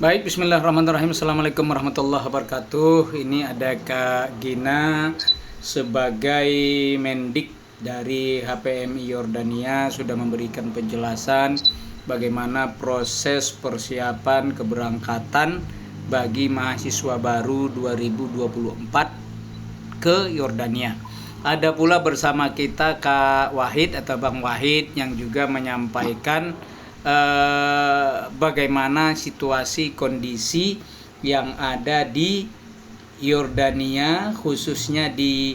Baik, bismillahirrahmanirrahim. Assalamualaikum warahmatullahi wabarakatuh. Ini ada Kak Gina sebagai Mendik dari HPMI Yordania sudah memberikan penjelasan bagaimana proses persiapan keberangkatan bagi mahasiswa baru 2024 ke Yordania. Ada pula bersama kita Kak Wahid atau Bang Wahid yang juga menyampaikan bagaimana situasi kondisi yang ada di Yordania, khususnya di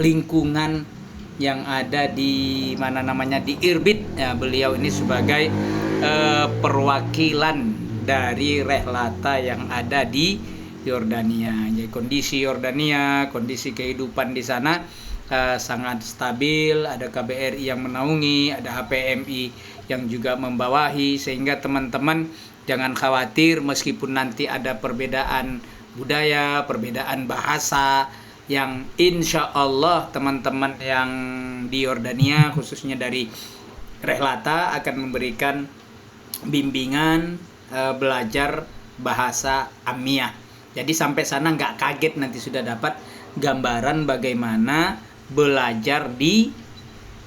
lingkungan yang ada di di Irbid. Ya, beliau ini sebagai perwakilan dari Rehlata yang ada di Yordania. Jadi kondisi Yordania, kondisi kehidupan di sana sangat stabil, ada KBRI yang menaungi, ada HPMI yang juga membawahi, sehingga teman-teman jangan khawatir meskipun nanti ada perbedaan budaya, perbedaan bahasa, yang insya Allah teman-teman yang di Yordania khususnya dari Rehlata akan memberikan bimbingan belajar bahasa Amiyah. Jadi sampai sana nggak kaget, nanti sudah dapat gambaran bagaimana belajar di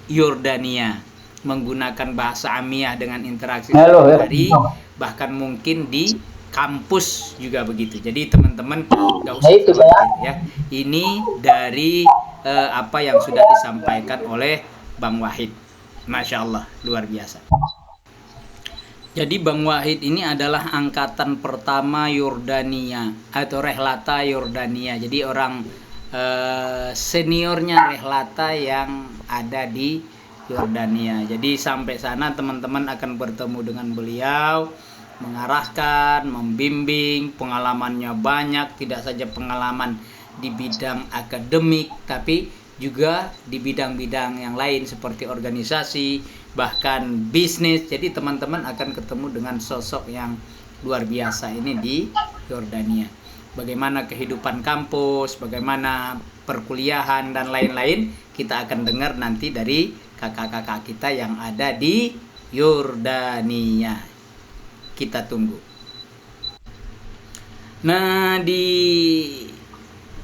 Yordania menggunakan bahasa Amiyah dengan interaksi sehari-hari, bahkan mungkin di kampus juga begitu. Jadi teman-teman nggak usah khawatir ya. Ini dari apa yang sudah disampaikan oleh Bang Wahid. Masya Allah, luar biasa. Jadi Bang Wahid ini adalah angkatan pertama Yordania atau Rehlata Yordania. Jadi orang seniornya Rehlata yang ada di Yordania. Jadi sampai sana teman-teman akan bertemu dengan beliau, mengarahkan, membimbing, pengalamannya banyak, tidak saja pengalaman di bidang akademik, tapi juga di bidang-bidang yang lain seperti organisasi, bahkan bisnis. Jadi teman-teman akan ketemu dengan sosok yang luar biasa ini di Yordania. Bagaimana kehidupan kampus, bagaimana perkuliahan dan lain-lain, kita akan dengar nanti dari kakak-kakak kita yang ada di Yordania. Kita tunggu. Nah, di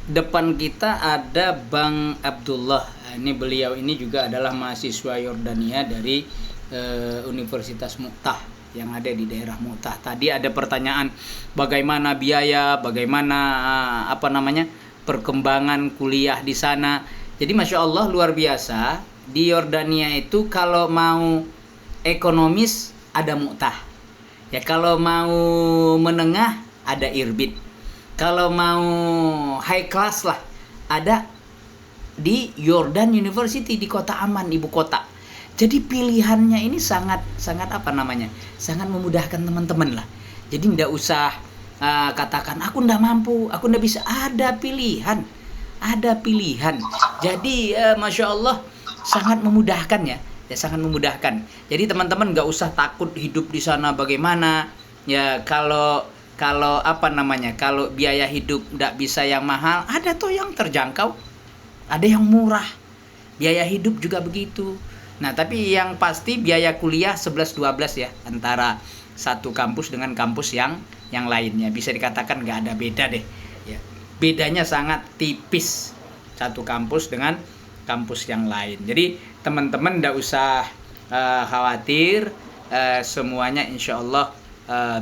depan kita ada Bang Abdullah. Ini beliau ini juga adalah mahasiswa Yordania dari Universitas Mu'tah yang ada di daerah Mu'tah. Tadi ada pertanyaan bagaimana biaya, bagaimana perkembangan kuliah di sana. Jadi Masya Allah luar biasa. Di Yordania itu kalau mau ekonomis ada Mu'tah. Ya, kalau mau menengah ada Irbid. Kalau mau high class lah ada di Yordan University di Kota Aman, ibu kota. Jadi pilihannya ini sangat sangat memudahkan teman-teman lah. Jadi tidak usah katakan aku tidak mampu, aku tidak bisa. Ada pilihan. Jadi Masya Allah sangat memudahkan ya, sangat memudahkan. Jadi teman-teman nggak usah takut hidup di sana bagaimana. Ya kalau kalau biaya hidup tidak bisa yang mahal, ada tuh yang terjangkau, ada yang murah. Biaya hidup juga begitu. Nah, tapi yang pasti biaya kuliah 11-12 ya, antara satu kampus dengan kampus yang lainnya. Bisa dikatakan nggak ada beda deh. Ya, bedanya sangat tipis satu kampus dengan kampus yang lain. Jadi teman-teman nggak usah khawatir, semuanya insya Allah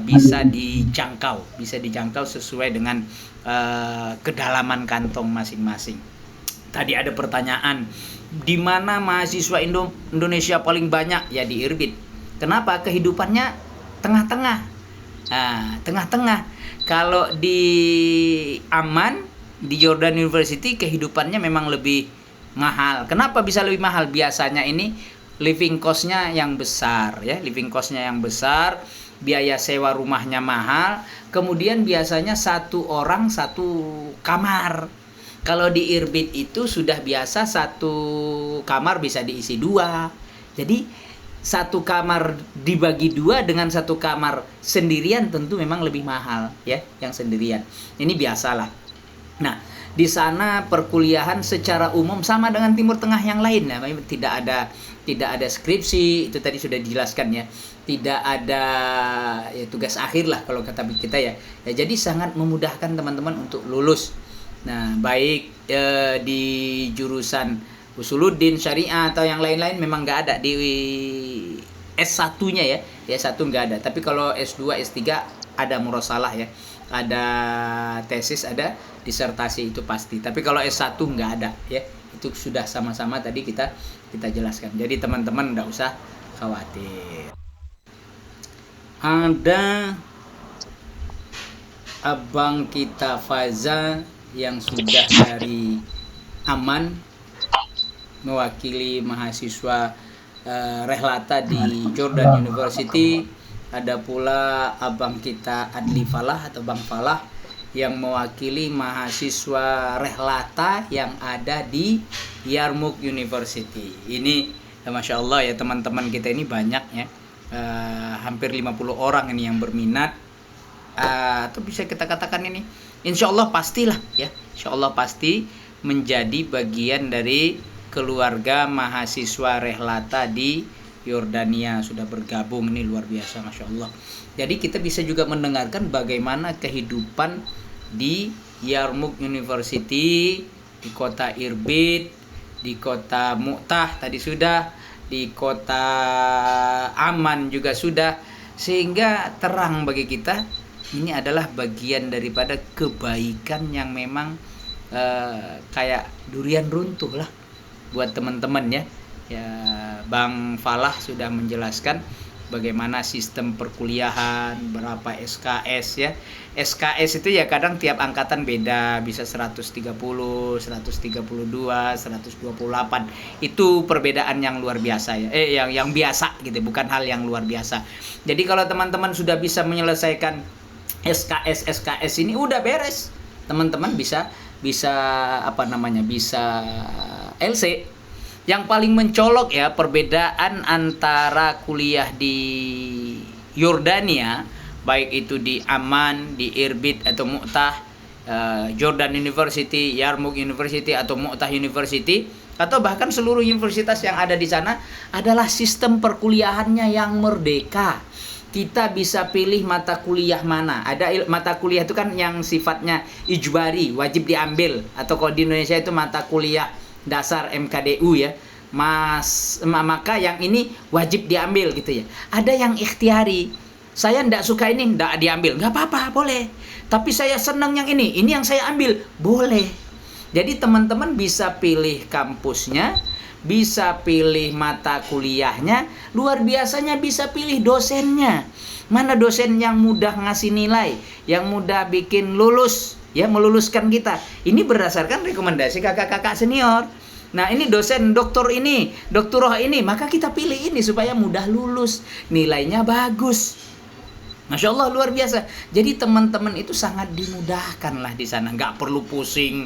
bisa dijangkau sesuai dengan kedalaman kantong masing-masing. Tadi ada pertanyaan, di mana mahasiswa Indonesia paling banyak? Ya di Irbid. Kenapa? Kehidupannya tengah-tengah. Tengah-tengah. Kalau di Aman, di Yordan University kehidupannya memang lebih mahal. Kenapa bisa lebih mahal? Biasanya ini living cost-nya yang besar ya, biaya sewa rumahnya mahal, kemudian biasanya satu orang satu kamar. Kalau di Irbid itu sudah biasa satu kamar bisa diisi 2. Jadi satu kamar dibagi 2 dengan satu kamar sendirian tentu memang lebih mahal ya, yang sendirian. Ini biasalah. Nah, di sana perkuliahan secara umum sama dengan Timur Tengah yang lain ya, tidak ada skripsi, itu tadi sudah dijelaskan ya. tidak ada ya tugas akhir lah kalau kata kita ya. Jadi sangat memudahkan teman-teman untuk lulus. Nah, baik di jurusan Usuluddin, Syariah atau yang lain-lain memang nggak ada di S1-nya ya. Di S1 nggak ada. Tapi kalau S2, S3 ada murasalah ya. Ada tesis, ada disertasi itu pasti. Tapi kalau S1 nggak ada ya. Itu sudah sama-sama tadi kita jelaskan. Jadi teman-teman nggak usah khawatir. Ada abang kita Faza yang sudah dari Aman mewakili mahasiswa Rehlata di Jordan University. Ada pula abang kita Adli Falah atau Bang Falah yang mewakili mahasiswa Rehlata yang ada di Yarmouk University. Ini Masya Allah ya, teman-teman kita ini banyak ya. Hampir 50 orang ini yang berminat, atau bisa kita katakan ini insya Allah pastilah ya, insya Allah pasti menjadi bagian dari keluarga mahasiswa Rehlata di Yordania. Sudah bergabung, ini luar biasa Masya Allah. Jadi kita bisa juga mendengarkan bagaimana kehidupan di Yarmouk University, di kota Irbid, di kota Mu'tah tadi sudah, di kota Aman juga sudah, sehingga terang bagi kita ini adalah bagian daripada kebaikan yang memang kayak durian runtuh lah buat teman-teman ya. Bang Falah sudah menjelaskan bagaimana sistem perkuliahan, berapa SKS ya. SKS itu ya kadang tiap angkatan beda, bisa 130, 132, 128. Itu perbedaan yang luar biasa ya. Yang biasa gitu, bukan hal yang luar biasa. Jadi kalau teman-teman sudah bisa menyelesaikan SKS ini udah beres. Teman-teman bisa LC. Yang paling mencolok ya perbedaan antara kuliah di Yordania, baik itu di Aman, di Irbid atau Mu'tah, Jordan University, Yarmouk University atau Mu'tah University, atau bahkan seluruh universitas yang ada di sana, adalah sistem perkuliahannya yang merdeka. Kita bisa pilih mata kuliah mana. Ada mata kuliah itu kan yang sifatnya ijbari, wajib diambil, atau kalau di Indonesia itu mata kuliah dasar MKDU ya. Maka yang ini wajib diambil gitu ya. Ada yang ikhtiari. Saya ndak suka ini, ndak diambil. Nggak apa-apa, boleh. Tapi saya senang yang ini yang saya ambil, boleh. Jadi teman-teman bisa pilih kampusnya, bisa pilih mata kuliahnya, luar biasanya bisa pilih dosennya. Mana dosen yang mudah ngasih nilai, yang mudah bikin lulus, ya meluluskan kita. Ini berdasarkan rekomendasi kakak-kakak senior. Nah ini dosen doktor ini, doktorah ini, maka kita pilih ini supaya mudah lulus, nilainya bagus. Masya Allah luar biasa. Jadi teman-teman itu sangat dimudahkan lah di sana, nggak perlu pusing,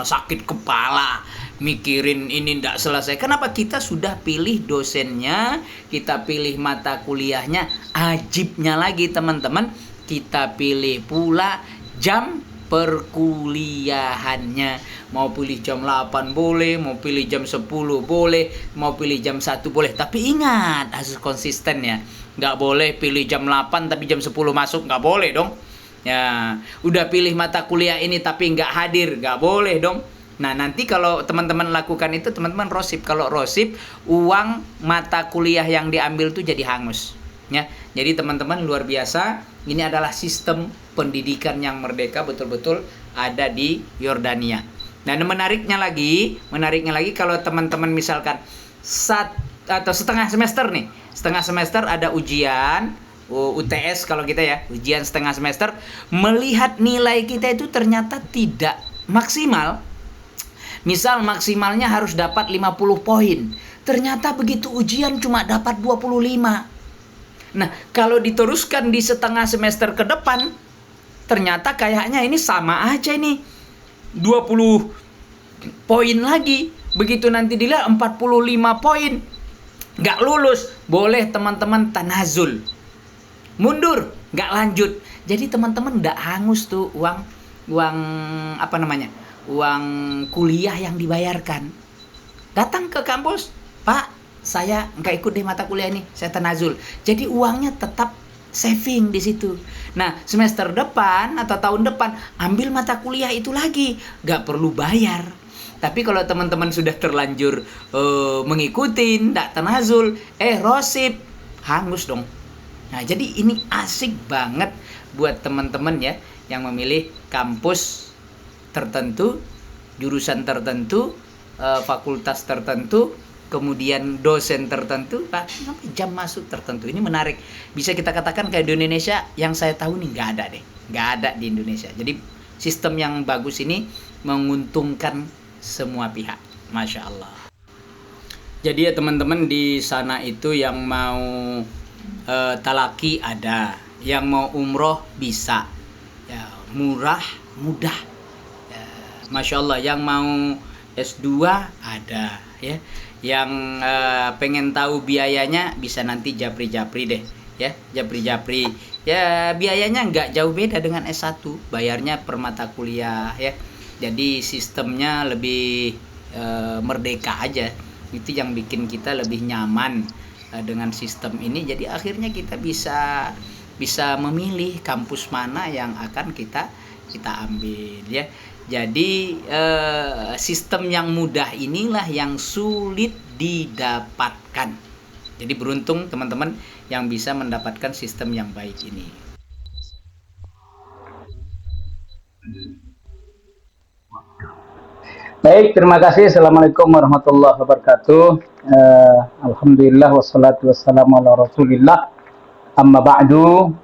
sakit kepala, mikirin ini ndak selesai. Kenapa? Kita sudah pilih dosennya, kita pilih mata kuliahnya, ajibnya lagi teman-teman, kita pilih pula jam perkuliahannya. Mau pilih jam 8 boleh, mau pilih jam 10 boleh, mau pilih jam 1 boleh. Tapi ingat, harus konsisten ya. Nggak boleh pilih jam 8 tapi jam 10 masuk, nggak boleh dong. Ya, udah pilih mata kuliah ini tapi nggak hadir, nggak boleh dong. Nah, nanti kalau teman-teman lakukan itu, teman-teman rosip. Kalau rosip, uang mata kuliah yang diambil tuh jadi hangus. Ya, jadi teman-teman luar biasa. Ini adalah sistem pendidikan yang merdeka betul-betul ada di Yordania. Dan menariknya lagi kalau teman-teman misalkan setengah semester nih, setengah semester ada ujian UTS kalau kita ya, ujian setengah semester, melihat nilai kita itu ternyata tidak maksimal. Misal maksimalnya harus dapat 50 poin. Ternyata begitu ujian cuma dapat 25. Nah, kalau diteruskan di setengah semester ke depan, ternyata kayaknya ini sama aja ini. 20 poin lagi. Begitu nanti dilihat 45 poin. Nggak lulus. Boleh teman-teman tanazul. Mundur. Nggak lanjut. Jadi teman-teman nggak hangus tuh uang kuliah yang dibayarkan. Datang ke kampus. Pak, saya nggak ikut deh mata kuliah ini, saya tanazul. Jadi uangnya tetap saving di situ. Nah, semester depan atau tahun depan ambil mata kuliah itu lagi, nggak perlu bayar. Tapi kalau teman-teman sudah terlanjur mengikuti, nggak tanazul, rosip, hangus dong. Nah, jadi ini asik banget buat teman-teman ya yang memilih kampus tertentu, jurusan tertentu, fakultas tertentu, kemudian dosen tertentu, jam masuk tertentu. Ini menarik. Bisa kita katakan kayak di Indonesia, yang saya tahu nih nggak ada deh. Nggak ada di Indonesia. Jadi sistem yang bagus ini menguntungkan semua pihak. Masya Allah. Jadi ya teman-teman, di sana itu yang mau talaki ada, yang mau umroh bisa. Ya, murah, mudah. Ya, Masya Allah. Yang mau S2 ada ya. Yang pengen tahu biayanya bisa nanti japri-japri deh ya, japri-japri ya, biayanya nggak jauh beda dengan S1, bayarnya per mata kuliah ya. Jadi sistemnya lebih merdeka aja, itu yang bikin kita lebih nyaman dengan sistem ini. Jadi akhirnya kita bisa memilih kampus mana yang akan kita ambil ya. Jadi sistem yang mudah inilah yang sulit didapatkan. Jadi beruntung teman-teman yang bisa mendapatkan sistem yang baik ini. Baik, terima kasih. Assalamualaikum warahmatullahi wabarakatuh. Alhamdulillah wassalatu wassalamu ala Rasulillah. Amma ba'du,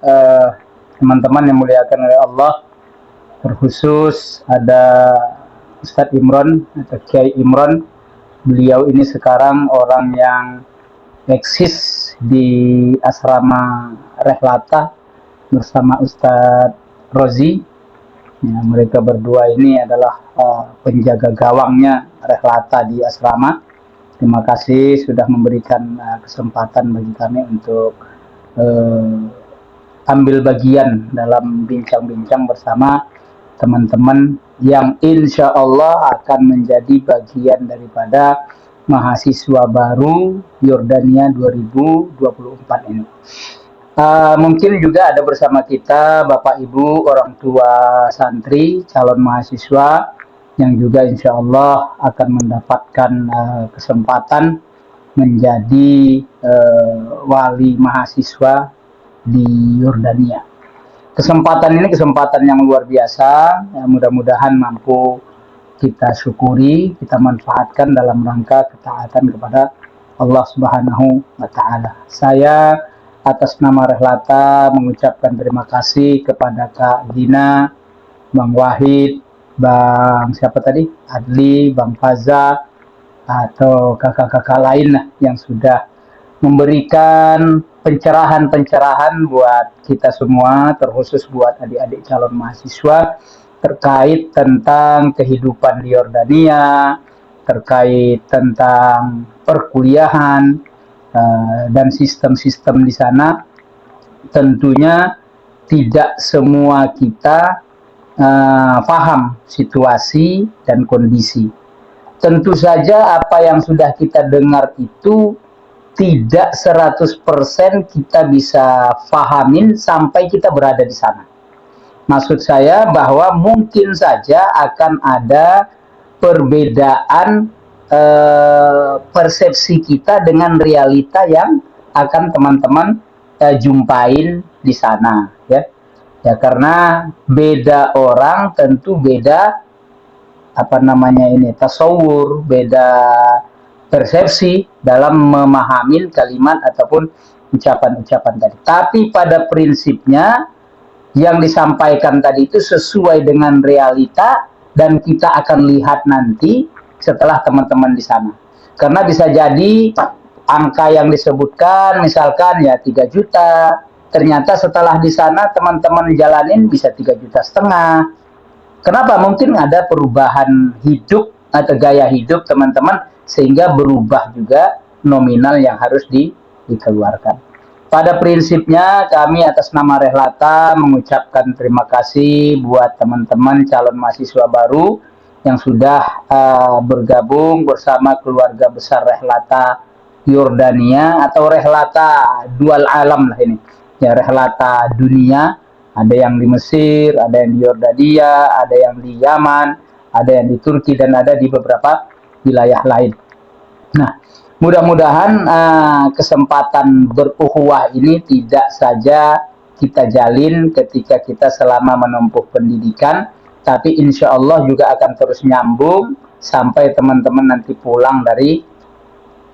teman-teman yang muliakan oleh Allah, terkhusus ada Ustadz Imron atau Kiai Imron. Beliau ini sekarang orang yang eksis di asrama Rehlata bersama Ustadz Rozi. Ya, mereka berdua ini adalah penjaga gawangnya Rehlata di asrama. Terima kasih sudah memberikan kesempatan bagi kami untuk ambil bagian dalam bincang-bincang bersama teman-teman yang insya Allah akan menjadi bagian daripada mahasiswa baru Yordania 2024 ini. Mungkin juga ada bersama kita Bapak Ibu orang tua santri calon mahasiswa yang juga insya Allah akan mendapatkan kesempatan menjadi wali mahasiswa di Yordania. Kesempatan ini kesempatan yang luar biasa, ya, mudah-mudahan mampu kita syukuri, kita manfaatkan dalam rangka ketaatan kepada Allah Subhanahu wa Ta'ala. Saya atas nama Rehlata mengucapkan terima kasih kepada Kak Dina, Bang Wahid, Bang siapa tadi? Adli, Bang Faza, atau kakak-kakak lain yang sudah memberikan pencerahan-pencerahan buat kita semua, terkhusus buat adik-adik calon mahasiswa terkait tentang kehidupan di Yordania, terkait tentang perkuliahan dan sistem-sistem di sana. Tentunya tidak semua kita paham situasi dan kondisi. Tentu saja apa yang sudah kita dengar itu tidak 100% kita bisa fahamin sampai kita berada di sana. Maksud saya bahwa mungkin saja akan ada perbedaan persepsi kita dengan realita yang akan teman-teman jumpain di sana, ya. Ya karena beda orang tentu beda tasawur, beda persepsi dalam memahami kalimat ataupun ucapan-ucapan tadi. Tapi pada prinsipnya yang disampaikan tadi itu sesuai dengan realita dan kita akan lihat nanti setelah teman-teman di sana. Karena bisa jadi angka yang disebutkan misalkan ya 3 juta, ternyata setelah di sana teman-teman jalanin bisa 3,5 juta. Kenapa? Mungkin ada perubahan hidup atau gaya hidup teman-teman sehingga berubah juga nominal yang harus dikeluarkan. Pada prinsipnya kami atas nama Rehlata mengucapkan terima kasih buat teman-teman calon mahasiswa baru yang sudah bergabung bersama keluarga besar Rehlata Yordania atau rehlata dual alam lah ini. Ya, rehlata dunia, ada yang di Mesir, ada yang di Yordania, ada yang di Yaman, ada yang di Turki, dan ada di beberapa wilayah lain. Nah, mudah-mudahan kesempatan berukhuwah ini tidak saja kita jalin ketika kita selama menempuh pendidikan, tapi insya Allah juga akan terus nyambung sampai teman-teman nanti pulang dari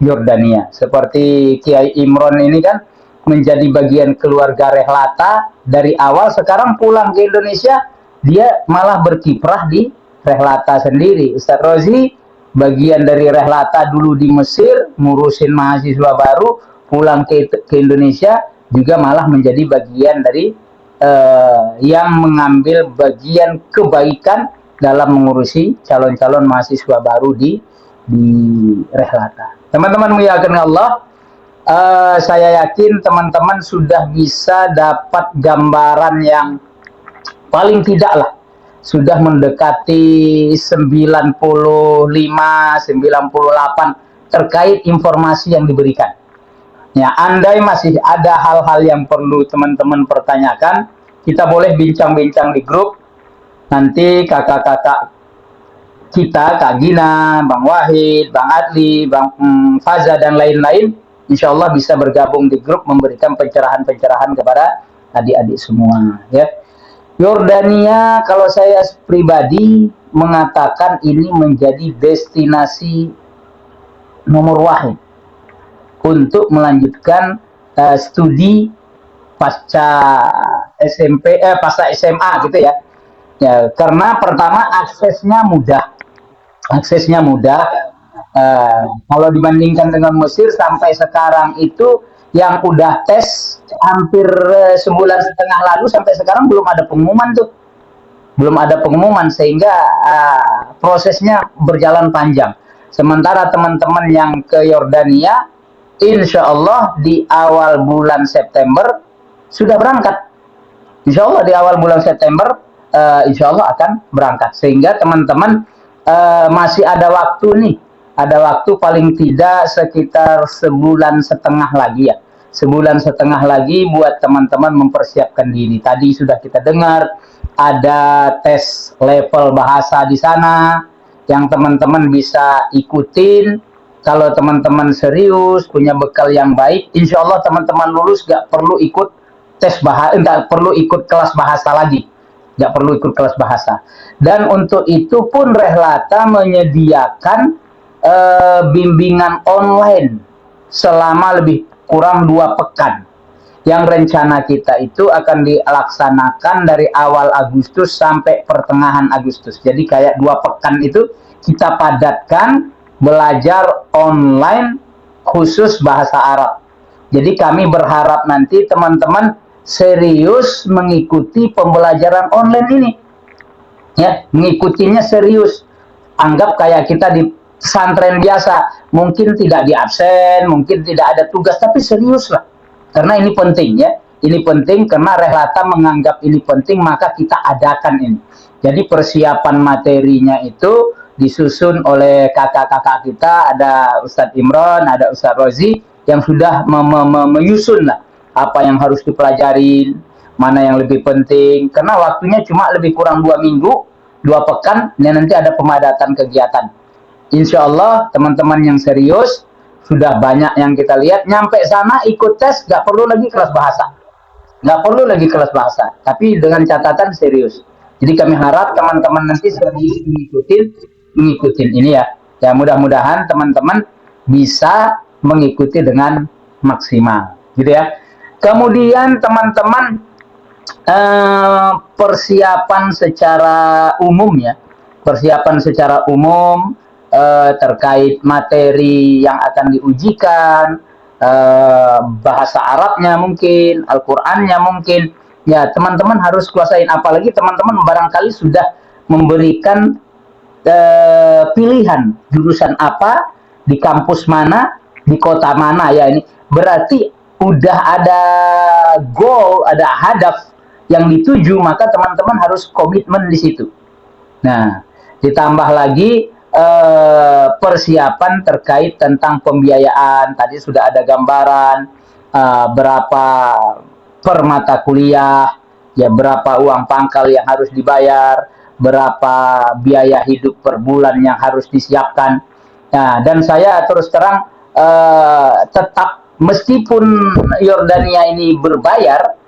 Yordania. Seperti Kiai Imron ini kan menjadi bagian keluarga rehlata dari awal, sekarang pulang ke Indonesia dia malah berkiprah di rehlata sendiri. Ustadz Rozi bagian dari rehlata dulu di Mesir, ngurusin mahasiswa baru, pulang ke Indonesia juga malah menjadi bagian dari yang mengambil bagian kebaikan dalam mengurusi calon-calon mahasiswa baru di rehlata. Teman-teman muliakan Allah, saya yakin teman-teman sudah bisa dapat gambaran yang paling tidak lah sudah mendekati 95, 98 terkait informasi yang diberikan. Ya, andai masih ada hal-hal yang perlu teman-teman pertanyakan, kita boleh bincang-bincang di grup. Nanti kakak-kakak kita, Kak Gina, Bang Wahid, Bang Adli, Bang Faza, dan lain-lain, insya Allah bisa bergabung di grup memberikan pencerahan-pencerahan kepada adik-adik semua. Ya. Yordania, kalau saya pribadi mengatakan ini menjadi destinasi nomor wahid untuk melanjutkan studi pasca SMP, pasca SMA gitu ya. Ya, karena pertama aksesnya mudah. Kalau dibandingkan dengan Mesir sampai sekarang itu yang udah tes hampir sebulan setengah lalu sampai sekarang belum ada pengumuman tuh. Belum ada pengumuman sehingga prosesnya berjalan panjang. Sementara teman-teman yang ke Yordania, insya Allah di awal bulan September sudah berangkat. Insya Allah di awal bulan September, insya Allah akan berangkat. Sehingga teman-teman masih ada waktu nih. Ada waktu paling tidak sekitar sebulan setengah lagi ya. Sebulan setengah lagi buat teman-teman mempersiapkan diri. Tadi sudah kita dengar ada tes level bahasa di sana yang teman-teman bisa ikutin. Kalau teman-teman serius, punya bekal yang baik, insya Allah teman-teman lulus gak perlu ikut tes bahasa, gak perlu ikut kelas bahasa lagi. Gak perlu ikut kelas bahasa. Dan untuk itu pun Rehlata menyediakan bimbingan online selama lebih kurang 2 pekan. Yang rencana kita itu akan dilaksanakan dari awal Agustus sampai pertengahan Agustus. Jadi kayak 2 pekan itu kita padatkan belajar online khusus bahasa Arab. Jadi kami berharap nanti teman-teman serius mengikuti pembelajaran online ini. Ya, mengikutinya serius. Anggap kayak kita di pesantren biasa, mungkin tidak di absen, mungkin tidak ada tugas, tapi serius lah. Karena ini penting ya. Ini penting karena Rehlata menganggap ini penting, maka kita adakan ini. Jadi persiapan materinya itu disusun oleh kakak-kakak kita, ada Ustadz Imron, ada Ustadz Rozi, yang sudah menyusun lah apa yang harus dipelajarin, mana yang lebih penting, karena waktunya cuma lebih kurang 2 minggu, 2 pekan, dan nanti ada pemadatan kegiatan. Insya Allah teman-teman yang serius, sudah banyak yang kita lihat, nyampe sana ikut tes, gak perlu lagi kelas bahasa. Gak perlu lagi kelas bahasa, tapi dengan catatan serius. Jadi kami harap teman-teman nanti serius mengikuti ini ya. Ya mudah-mudahan teman-teman bisa mengikuti dengan maksimal, gitu ya. Kemudian teman-teman persiapan secara umum ya, persiapan secara umum terkait materi yang akan diujikan, bahasa Arabnya mungkin, Al-Qur'annya mungkin, ya teman-teman harus kuasain. Apalagi teman-teman barangkali sudah memberikan pilihan jurusan apa, di kampus mana, di kota mana ya, ini berarti udah ada goal, ada hadaf yang dituju, maka teman-teman harus komitmen di situ. Nah, ditambah lagi persiapan terkait tentang pembiayaan. Tadi sudah ada gambaran berapa per mata kuliah, ya berapa uang pangkal yang harus dibayar, berapa biaya hidup per bulan yang harus disiapkan. Nah, dan saya terus terang tetap meskipun Yordania ini berbayar,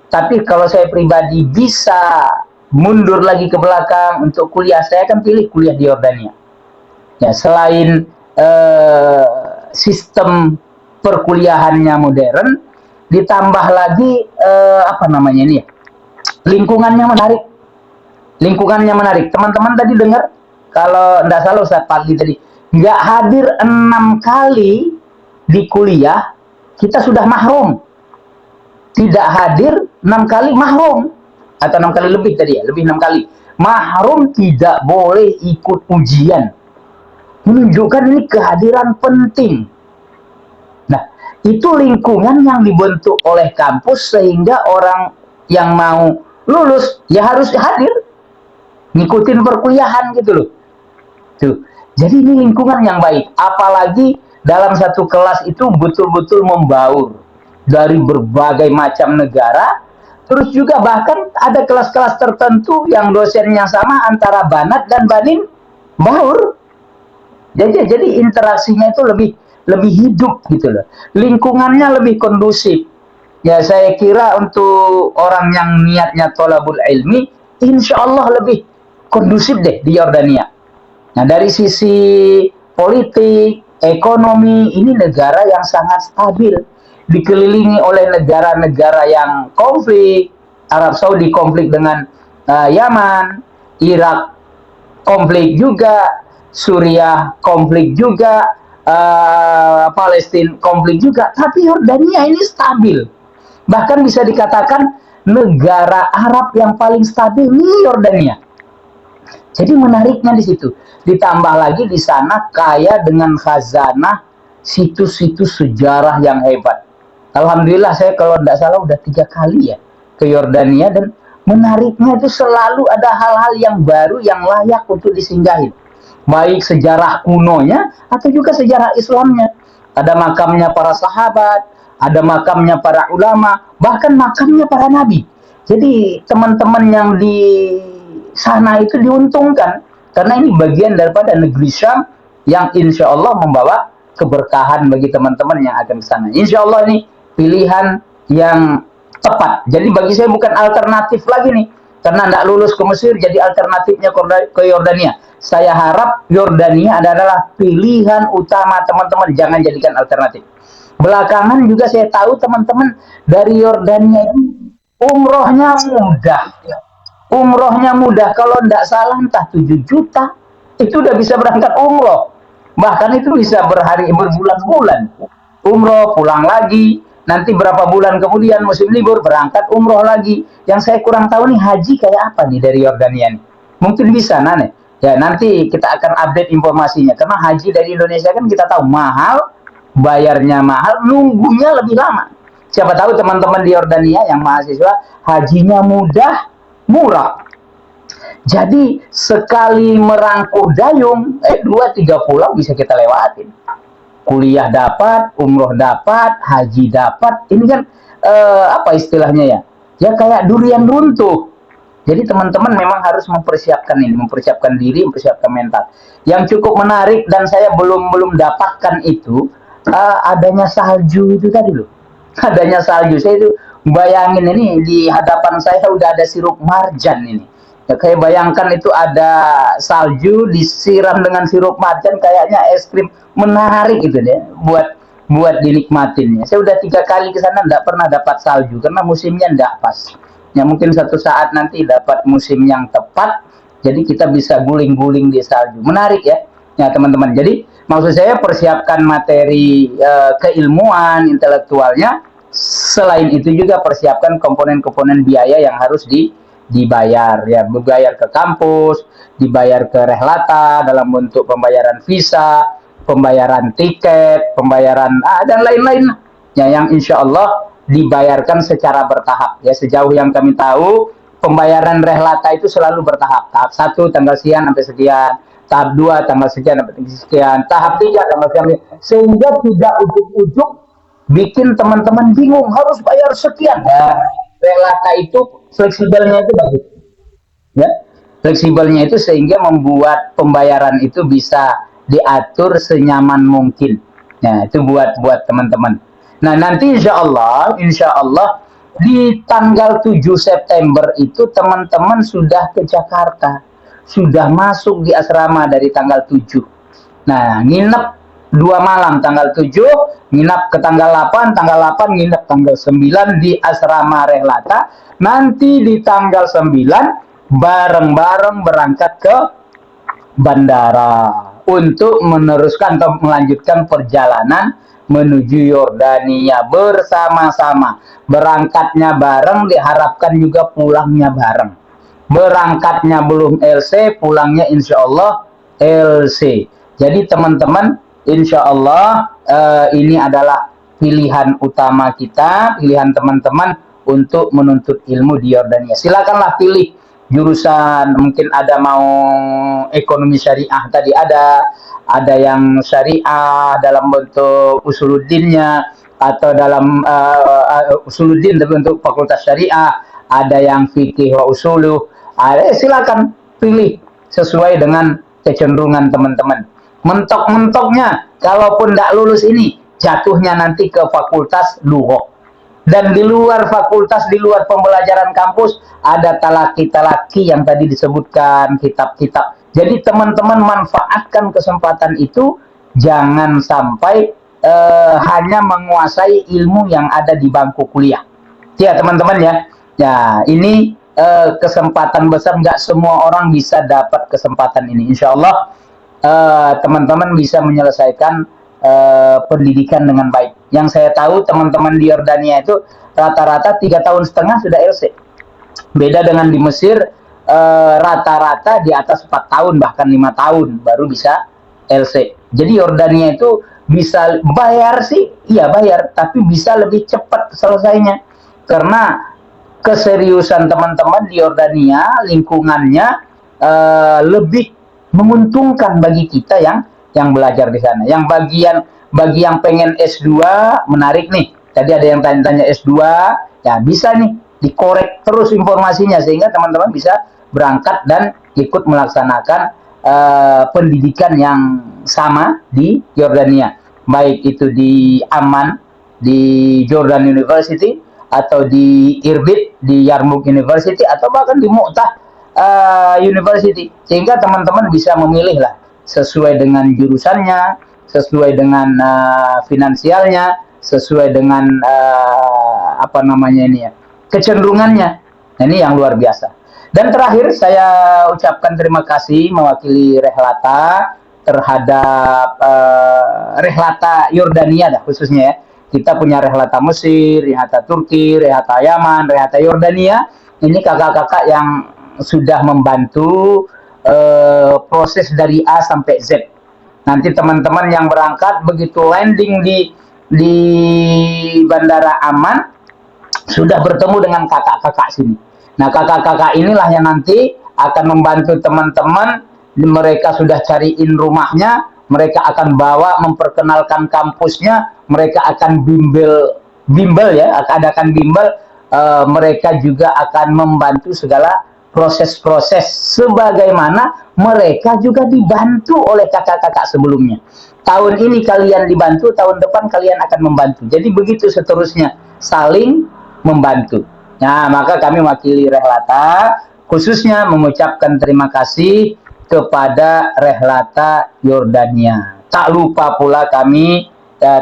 tapi kalau saya pribadi bisa mundur lagi ke belakang untuk kuliah, saya akan pilih kuliah di Yordania. Ya, selain sistem perkuliahannya modern, ditambah lagi apa namanya ini ya, lingkungannya menarik. Lingkungannya menarik. Teman-teman tadi dengar, kalau tidak salah Ustaz Pagi tadi, nggak hadir 6 kali di kuliah, kita sudah mahrum. Tidak hadir 6 kali mahrum. Atau 6 kali lebih tadi ya, lebih 6 kali. Mahrum tidak boleh ikut ujian. Menunjukkan ini kehadiran penting. Nah, itu lingkungan yang dibentuk oleh kampus sehingga orang yang mau lulus ya harus hadir, ngikutin perkuliahan gitu loh. Tuh. Jadi ini lingkungan yang baik. Apalagi dalam satu kelas itu betul-betul membaur dari berbagai macam negara. Terus juga bahkan ada kelas-kelas tertentu yang dosennya sama antara Banat dan Banin baur. Jadi interaksinya itu lebih hidup gitu loh. Lingkungannya lebih kondusif. Ya saya kira untuk orang yang niatnya thalabul ilmi, insya Allah lebih kondusif deh di Yordania. Nah dari sisi politik, ekonomi, ini negara yang sangat stabil. Dikelilingi oleh negara-negara yang konflik. Arab Saudi konflik dengan Yaman, Irak konflik juga, Suriah konflik juga, Palestina konflik juga, tapi Yordania ini stabil. Bahkan bisa dikatakan negara Arab yang paling stabil ini Yordania. Jadi menariknya di situ. Ditambah lagi di sana kaya dengan khazanah situs-situs sejarah yang hebat. Alhamdulillah saya kalau tidak salah udah 3 kali ya ke Yordania, dan menariknya itu selalu ada hal-hal yang baru yang layak untuk disinggahi. Baik sejarah kunonya atau juga sejarah Islamnya. Ada makamnya para sahabat, ada makamnya para ulama, bahkan makamnya para nabi. Jadi teman-teman yang di sana itu diuntungkan karena ini bagian daripada negeri Syam yang insya Allah membawa keberkahan bagi teman-teman yang akan ke sana. Insya Allah ini pilihan yang tepat. Jadi bagi saya bukan alternatif lagi nih, karena tidak lulus ke Mesir jadi alternatifnya ke Yordania. Saya harap Yordania adalah pilihan utama teman-teman, jangan jadikan alternatif. Belakangan juga saya tahu teman-teman dari Yordania ini umrohnya mudah. Umrohnya mudah, kalau tidak salah entah 7 juta itu udah bisa berangkat umroh. Bahkan itu bisa berbulan-bulan. Umroh pulang lagi, nanti berapa bulan kemudian musim libur berangkat umroh lagi. Yang saya kurang tahu nih haji kayak apa nih dari Yordania nih. Mungkin bisa Nane. Ya nanti kita akan update informasinya. Karena haji dari Indonesia kan kita tahu mahal, bayarnya mahal, nunggunya lebih lama. Siapa tahu teman-teman di Yordania yang mahasiswa hajinya mudah, murah. Jadi sekali merangkuh dayung, 2-3 pulau bisa kita lewatin. Kuliah dapat, umroh dapat, haji dapat. Ini kan apa istilahnya ya? Ya kayak durian runtuh. Jadi teman-teman memang harus mempersiapkan ini, mempersiapkan diri, mempersiapkan mental. Yang cukup menarik dan saya belum dapatkan itu adanya salju itu tadi loh. Adanya salju. Saya itu bayangin ini di hadapan saya udah ada sirup marjan ini. Ya, kayak bayangkan itu ada salju disiram dengan sirup marjan, kayaknya es krim, menarik itu deh buat dinikmatin. Saya udah 3 kali ke sana enggak pernah dapat salju karena musimnya enggak pas. Ya mungkin satu saat nanti dapat musim yang tepat, jadi kita bisa guling-guling di salju. Menarik ya, ya teman-teman. Jadi maksud saya persiapkan materi keilmuan, intelektualnya. Selain itu juga persiapkan komponen-komponen biaya yang harus dibayar. Ya, dibayar ke kampus, dibayar ke rehlata dalam bentuk pembayaran visa, pembayaran tiket, pembayaran dan lain-lain. Ya, yang insya Allah dibayarkan secara bertahap. Ya, sejauh yang kami tahu, pembayaran rehlata itu selalu bertahap. Tahap 1 tanggal sekian sampai sekian, tahap 2 tanggal sekian dapat sekian, tahap 3 tanggal sekian, sehingga tidak ujuk-ujuk bikin teman-teman bingung harus bayar sekian. Nah, relata itu fleksibelnya itu bagus, ya. Fleksibelnya itu sehingga membuat pembayaran itu bisa diatur senyaman mungkin. Nah, itu buat teman-teman. Nah, nanti insya Allah di tanggal 7 September itu teman-teman sudah ke Jakarta, sudah masuk di asrama dari tanggal 7. Nah, nginep 2 malam tanggal 7, nginep ke tanggal 8 nginep tanggal 9 di asrama Rehlata. Nanti di tanggal 9 bareng-bareng berangkat ke bandara untuk meneruskan atau melanjutkan perjalanan menuju Yordania bersama-sama. Berangkatnya bareng, diharapkan juga pulangnya bareng. Berangkatnya belum LC, pulangnya insya Allah LC. Jadi teman-teman, insya Allah ini adalah pilihan utama kita, pilihan teman-teman untuk menuntut ilmu di Yordania. Silakanlah pilih jurusan, mungkin ada mau ekonomi syariah tadi, ada yang syariah dalam bentuk usuluddinnya, atau dalam usuluddin dalam bentuk fakultas syariah, ada yang fikih wa usuluh. Silakan pilih sesuai dengan kecenderungan teman-teman. Mentok-mentoknya kalaupun tidak lulus ini jatuhnya nanti ke fakultas lughah. Dan di luar fakultas, di luar pembelajaran kampus, ada talaki-talaki yang tadi disebutkan, kitab-kitab. Jadi teman-teman manfaatkan kesempatan itu, jangan sampai hanya menguasai ilmu yang ada di bangku kuliah. Ya teman-teman ya. Ya ini kesempatan besar, nggak semua orang bisa dapat kesempatan ini. Insya Allah teman-teman bisa menyelesaikan pendidikan dengan baik. Yang saya tahu teman-teman di Yordania itu rata-rata 3,5 tahun sudah LC. Beda dengan di Mesir, rata-rata di atas 4 tahun bahkan 5 tahun baru bisa LC. Jadi Yordania itu bisa bayar sih, iya bayar, tapi bisa lebih cepat selesainya. Karena keseriusan teman-teman di Yordania, lingkungannya lebih menguntungkan bagi kita yang belajar di sana. Yang bagi yang pengen S2 menarik nih. Tadi ada yang tanya-tanya S2, ya bisa nih dikorek terus informasinya sehingga teman-teman bisa berangkat dan ikut melaksanakan pendidikan yang sama di Yordania. Baik itu di Amman, di Jordan University, atau di Irbid, di Yarmouk University, atau bahkan di Mu'tah University. Sehingga teman-teman bisa memilih lah sesuai dengan jurusannya, sesuai dengan finansialnya, sesuai dengan apa namanya ini ya, kecenderungannya. Nah, ini yang luar biasa. Dan terakhir saya ucapkan terima kasih mewakili Rehlata terhadap Rehlata Yordania dah khususnya ya. Kita punya Rehlata Mesir, Rehlata Turki, Rehlata Yaman, Rehlata Yordania. Ini kakak-kakak yang sudah membantu proses dari A sampai Z. Nanti teman-teman yang berangkat begitu landing di Bandara Amman sudah bertemu dengan kakak-kakak sini. Nah, kakak-kakak inilah yang nanti akan membantu teman-teman. Mereka sudah cariin rumahnya, mereka akan bawa, memperkenalkan kampusnya, mereka akan bimbel ya, akan bimbel. Mereka juga akan membantu segala proses-proses sebagaimana mereka juga dibantu oleh kakak-kakak sebelumnya. Tahun ini kalian dibantu, tahun depan kalian akan membantu. Jadi begitu seterusnya, saling membantu. Nah, maka kami wakili Rehlata khususnya mengucapkan terima kasih kepada Rehlata Yordania. Tak lupa pula kami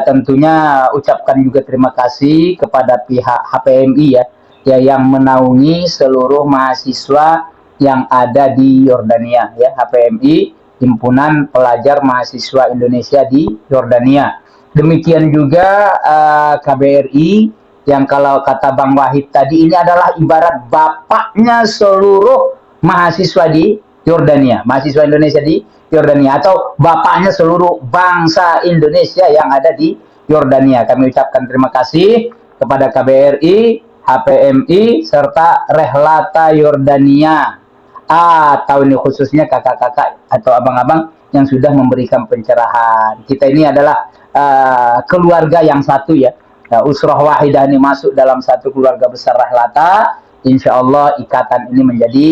tentunya ucapkan juga terima kasih kepada pihak HPMI ya yang menaungi seluruh mahasiswa yang ada di Yordania ya, HPMI, Himpunan Pelajar Mahasiswa Indonesia di Yordania. Demikian juga KBRI yang kalau kata Bang Wahid tadi ini adalah ibarat bapaknya seluruh mahasiswa di Yordania, mahasiswa Indonesia di Yordania, atau bapaknya seluruh bangsa Indonesia yang ada di Yordania. Kami ucapkan terima kasih kepada KBRI, HPMI, serta Rehlata Yordania atau ini khususnya kakak-kakak atau abang-abang yang sudah memberikan pencerahan. Kita ini adalah keluarga yang satu ya. Usrah wahidah ini masuk dalam satu keluarga besar Rahlata. Insya Allah ikatan ini menjadi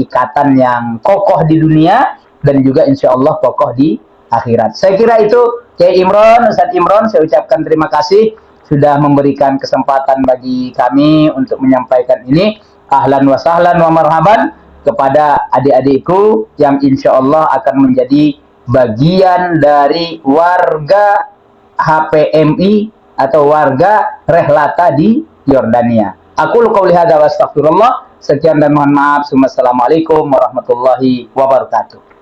ikatan yang kokoh di dunia dan juga insya Allah kokoh di akhirat. Saya kira itu Kiai Imron, Ustadz Imron, saya ucapkan terima kasih sudah memberikan kesempatan bagi kami untuk menyampaikan ini. Ahlan wa sahlan wa marhaban kepada adik-adikku yang insya Allah akan menjadi bagian dari warga HPMI atau warga Rehlata di Yordania. Aku qauli hadza wa astaghfirullah. Sekian dan mohon maaf. Assalamualaikum warahmatullahi wabarakatuh.